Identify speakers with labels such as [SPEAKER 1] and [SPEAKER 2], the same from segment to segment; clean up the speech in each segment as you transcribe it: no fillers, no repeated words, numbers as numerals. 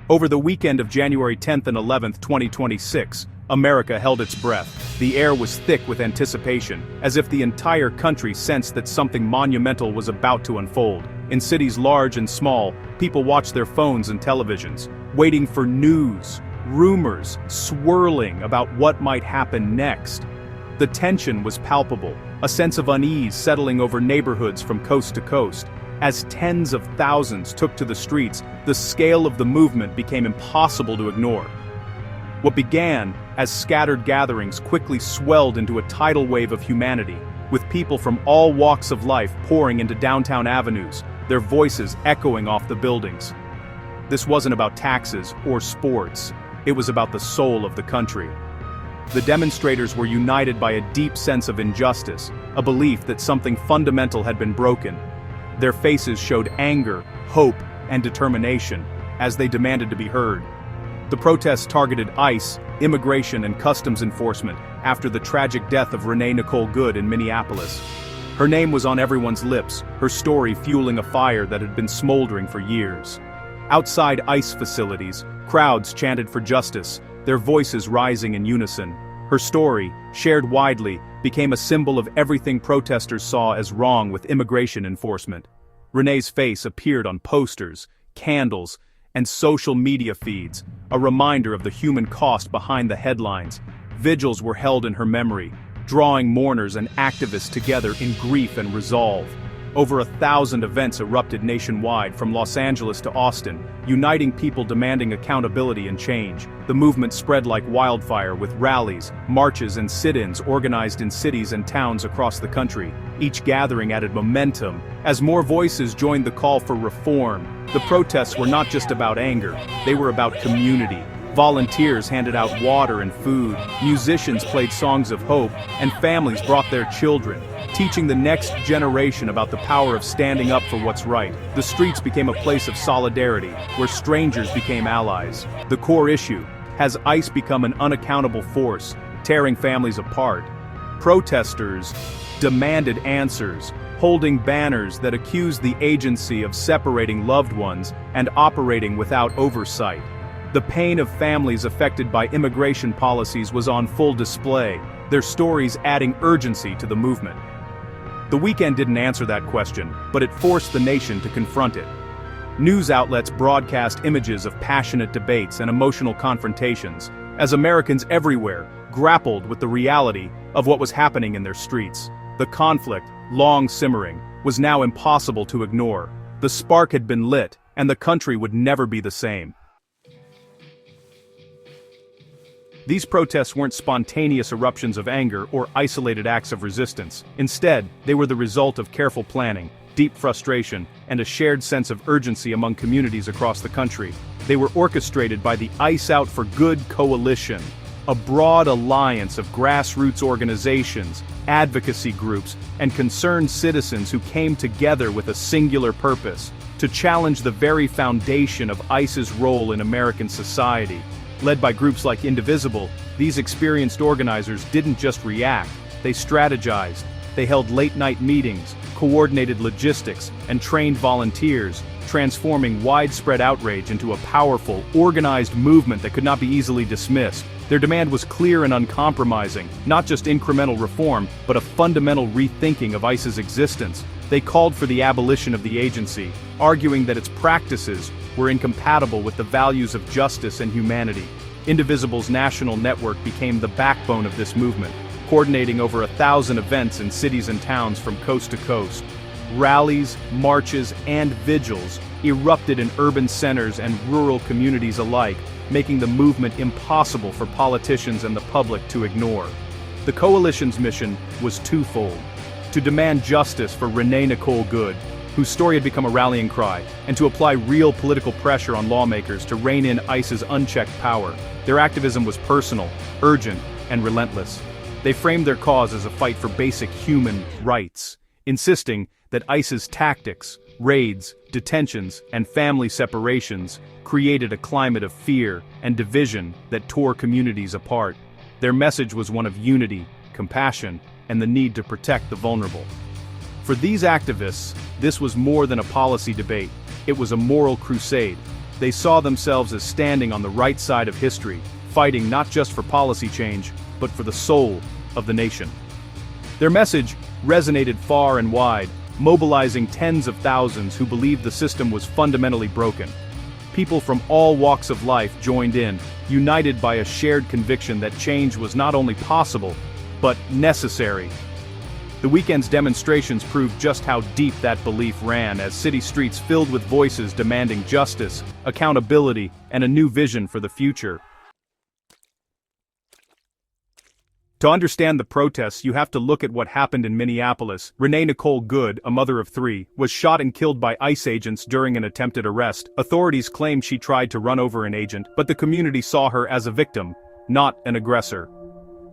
[SPEAKER 1] Over the weekend of January 10th and 11th, 2026, America held its breath. The air was thick with anticipation, as if the entire country sensed that something monumental was about to unfold. In cities large and small, people watched their phones and televisions, waiting for news, rumors, swirling about what might happen next. The tension was palpable, a sense of unease settling over neighborhoods from coast to coast. As tens of thousands took to the streets, the scale of the movement became impossible to ignore. What began as scattered gatherings quickly swelled into a tidal wave of humanity, with people from all walks of life pouring into downtown avenues, their voices echoing off the buildings. This wasn't about taxes or sports, it was about the soul of the country. The demonstrators were united by a deep sense of injustice, a belief that something fundamental had been broken. Their faces showed anger, hope, and determination, as they demanded to be heard. The protests targeted ICE, immigration and customs enforcement, after the tragic death of Renee Nicole Good in Minneapolis. Her name was on everyone's lips, her story fueling a fire that had been smoldering for years. Outside ICE facilities, crowds chanted for justice, their voices rising in unison. Her story, shared widely, became a symbol of everything protesters saw as wrong with immigration enforcement. Renee's face appeared on posters, candles, and social media feeds, a reminder of the human cost behind the headlines. Vigils were held in her memory, drawing mourners and activists together in grief and resolve. Over 1,000 events erupted nationwide, from Los Angeles to Austin, uniting people demanding accountability and change. The movement spread like wildfire, with rallies, marches and sit-ins organized in cities and towns across the country. Each gathering added momentum, as more voices joined the call for reform. The protests were not just about anger, they were about community. Volunteers handed out water and food, musicians played songs of hope, and families brought their children, teaching the next generation about the power of standing up for what's right. The streets became a place of solidarity, where strangers became allies. The core issue: has ICE become an unaccountable force, tearing families apart? Protesters demanded answers, holding banners that accused the agency of separating loved ones and operating without oversight. The pain of families affected by immigration policies was on full display, their stories adding urgency to the movement. The weekend didn't answer that question, but it forced the nation to confront it. News outlets broadcast images of passionate debates and emotional confrontations, as Americans everywhere grappled with the reality of what was happening in their streets. The conflict, long simmering, was now impossible to ignore. The spark had been lit, and the country would never be the same. These protests weren't spontaneous eruptions of anger or isolated acts of resistance. Instead, they were the result of careful planning, deep frustration, and a shared sense of urgency among communities across the country. They were orchestrated by the ICE Out for Good coalition, a broad alliance of grassroots organizations, advocacy groups, and concerned citizens who came together with a singular purpose: to challenge the very foundation of ICE's role in American society. Led by groups like Indivisible, these experienced organizers didn't just react, they strategized. They held late-night meetings, coordinated logistics, and trained volunteers, transforming widespread outrage into a powerful, organized movement that could not be easily dismissed. Their demand was clear and uncompromising, not just incremental reform, but a fundamental rethinking of ICE's existence. They called for the abolition of the agency, arguing that its practices were incompatible with the values of justice and humanity. Indivisible's national network became the backbone of this movement, coordinating over 1,000 events in cities and towns from coast to coast. Rallies, marches, and vigils erupted in urban centers and rural communities alike, making the movement impossible for politicians and the public to ignore. The coalition's mission was twofold: to demand justice for Renee Nicole Good, whose story had become a rallying cry, and to apply real political pressure on lawmakers to rein in ICE's unchecked power. Their activism was personal, urgent, and relentless. They framed their cause as a fight for basic human rights, insisting that ICE's tactics, raids, detentions, and family separations created a climate of fear and division that tore communities apart. Their message was one of unity, compassion, and the need to protect the vulnerable. For these activists, this was more than a policy debate. It was a moral crusade. They saw themselves as standing on the right side of history, fighting not just for policy change, but for the soul of the nation. Their message resonated far and wide, mobilizing tens of thousands who believed the system was fundamentally broken. People from all walks of life joined in, united by a shared conviction that change was not only possible, but necessary. The weekend's demonstrations proved just how deep that belief ran, as city streets filled with voices demanding justice, accountability, and a new vision for the future. To understand the protests, you have to look at what happened in Minneapolis. Renee Nicole Good, a mother of 3, was shot and killed by ICE agents during an attempted arrest. Authorities claimed she tried to run over an agent, but the community saw her as a victim, not an aggressor.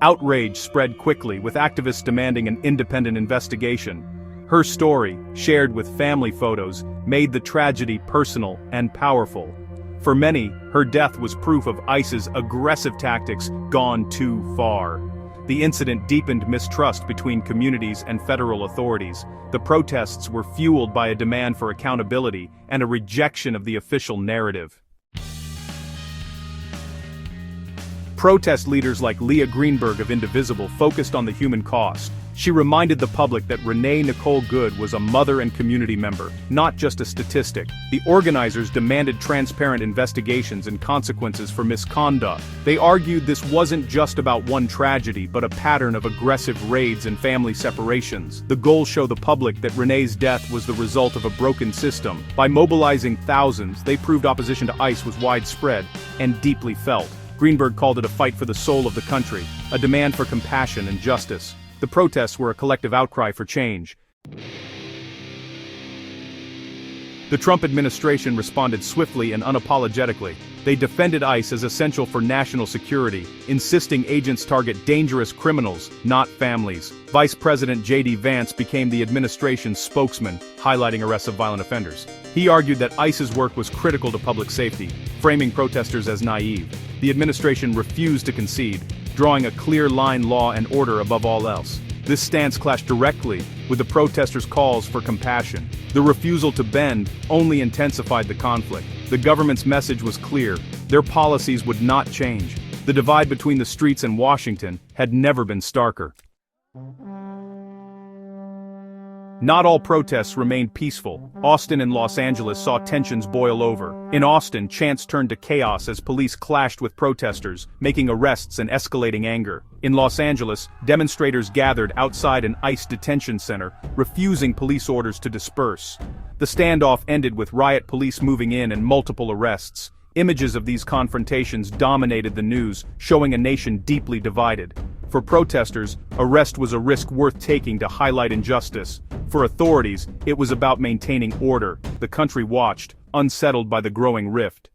[SPEAKER 1] Outrage spread quickly, with activists demanding an independent investigation. Her story, shared with family photos, made the tragedy personal and powerful. For many, her death was proof of ICE's aggressive tactics gone too far. The incident deepened mistrust between communities and federal authorities. The protests were fueled by a demand for accountability and a rejection of the official narrative. Protest leaders like Leah Greenberg of Indivisible focused on the human cost. She reminded the public that Renee Nicole Good was a mother and community member, not just a statistic. The organizers demanded transparent investigations and consequences for misconduct. They argued this wasn't just about one tragedy, but a pattern of aggressive raids and family separations. The goal showed the public that Renee's death was the result of a broken system. By mobilizing thousands, they proved opposition to ICE was widespread and deeply felt. Greenberg called it a fight for the soul of the country, a demand for compassion and justice. The protests were a collective outcry for change. The Trump administration responded swiftly and unapologetically. They defended ICE as essential for national security, insisting agents target dangerous criminals, not families. Vice President J.D. Vance became the administration's spokesman, highlighting arrests of violent offenders. He argued that ICE's work was critical to public safety, framing protesters as naive. The administration refused to concede, drawing a clear line law and order above all else. This stance clashed directly with the protesters' calls for compassion. The refusal to bend only intensified the conflict. The government's message was clear: their policies would not change. The divide between the streets and Washington had never been starker. Not all protests remained peaceful. Austin and Los Angeles saw tensions boil over. In Austin, chants turned to chaos as police clashed with protesters, making arrests and escalating anger. In Los Angeles, demonstrators gathered outside an ICE detention center, refusing police orders to disperse. The standoff ended with riot police moving in and multiple arrests. Images of these confrontations dominated the news, showing a nation deeply divided. For protesters, arrest was a risk worth taking to highlight injustice. For authorities, it was about maintaining order. The country watched, unsettled by the growing rift.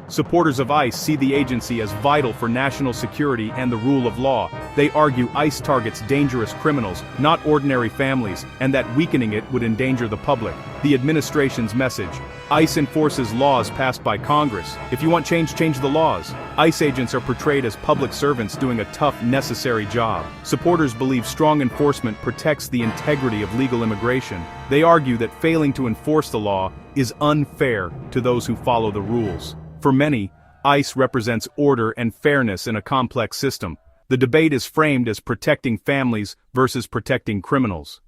[SPEAKER 1] Supporters of ICE see the agency as vital for national security and the rule of law. They argue ICE targets dangerous criminals, not ordinary families, and that weakening it would endanger the public. The administration's message: ICE enforces laws passed by Congress. If you want change, change the laws. ICE agents are portrayed as public servants doing a tough, necessary job. Supporters believe strong enforcement protects the integrity of legal immigration. They argue that failing to enforce the law is unfair to those who follow the rules. For many, ICE represents order and fairness in a complex system. The debate is framed as protecting families versus protecting criminals.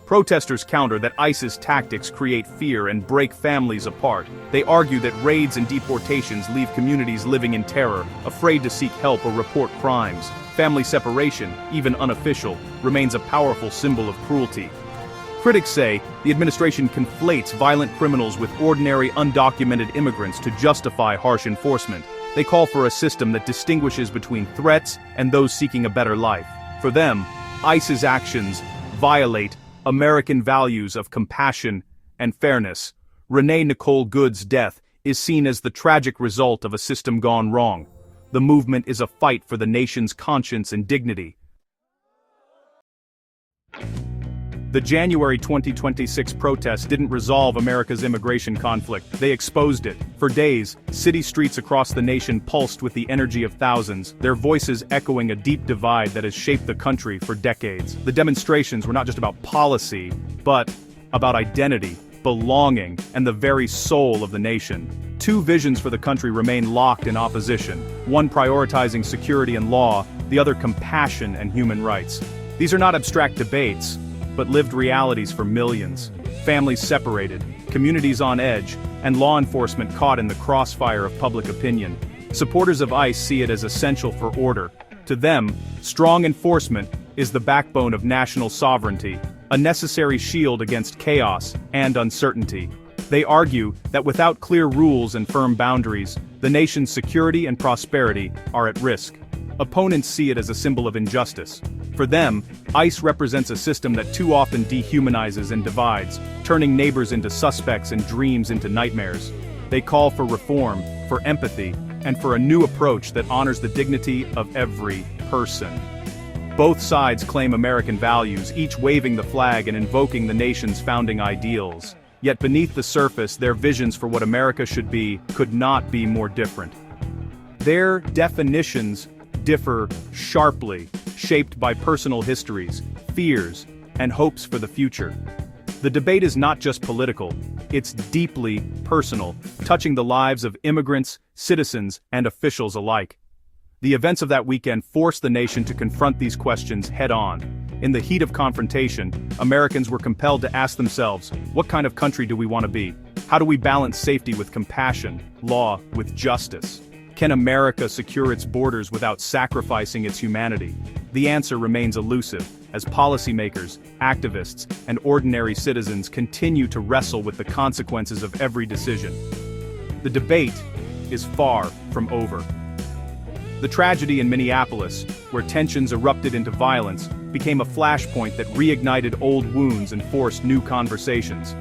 [SPEAKER 1] Protesters counter that ICE's tactics create fear and break families apart. They argue that raids and deportations leave communities living in terror, afraid to seek help or report crimes. Family separation, even unofficial, remains a powerful symbol of cruelty. Critics say the administration conflates violent criminals with ordinary undocumented immigrants to justify harsh enforcement. They call for a system that distinguishes between threats and those seeking a better life. For them, ICE's actions violate American values of compassion and fairness. Renee Nicole Good's death is seen as the tragic result of a system gone wrong. The movement is a fight for the nation's conscience and dignity. The January 2026 protests didn't resolve America's immigration conflict, they exposed it. For days, city streets across the nation pulsed with the energy of thousands, their voices echoing a deep divide that has shaped the country for decades. The demonstrations were not just about policy, but about identity, belonging, and the very soul of the nation. Two visions for the country remain locked in opposition, one prioritizing security and law, the other compassion and human rights. These are not abstract debates, but lived realities for millions. Families separated, communities on edge, and law enforcement caught in the crossfire of public opinion. Supporters of ICE see it as essential for order. To them, strong enforcement is the backbone of national sovereignty, a necessary shield against chaos and uncertainty. They argue that without clear rules and firm boundaries, the nation's security and prosperity are at risk. Opponents see it as a symbol of injustice. For them, ICE represents a system that too often dehumanizes and divides, turning neighbors into suspects and dreams into nightmares. They call for reform, for empathy, and for a new approach that honors the dignity of every person. Both sides claim American values, each waving the flag and invoking the nation's founding ideals. Yet beneath the surface, their visions for what America should be could not be more different. Their definitions differ sharply, shaped by personal histories, fears, and hopes for the future. The debate is not just political, it's deeply personal, touching the lives of immigrants, citizens, and officials alike. The events of that weekend forced the nation to confront these questions head-on. In the heat of confrontation, Americans were compelled to ask themselves, what kind of country do we want to be? How do we balance safety with compassion, law with justice? Can America secure its borders without sacrificing its humanity? The answer remains elusive, as policymakers, activists, and ordinary citizens continue to wrestle with the consequences of every decision. The debate is far from over. The tragedy in Minneapolis, where tensions erupted into violence, became a flashpoint that reignited old wounds and forced new conversations.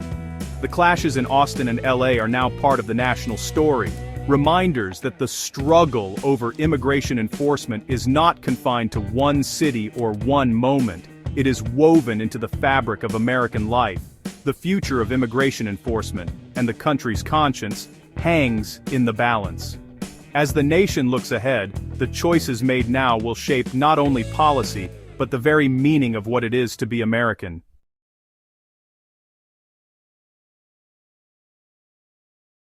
[SPEAKER 1] The clashes in Austin and LA are now part of the national story, reminders that the struggle over immigration enforcement is not confined to one city or one moment. It is woven into the fabric of American life. The future of immigration enforcement, and the country's conscience, hangs in the balance. As the nation looks ahead, the choices made now will shape not only policy, but the very meaning of what it is to be American.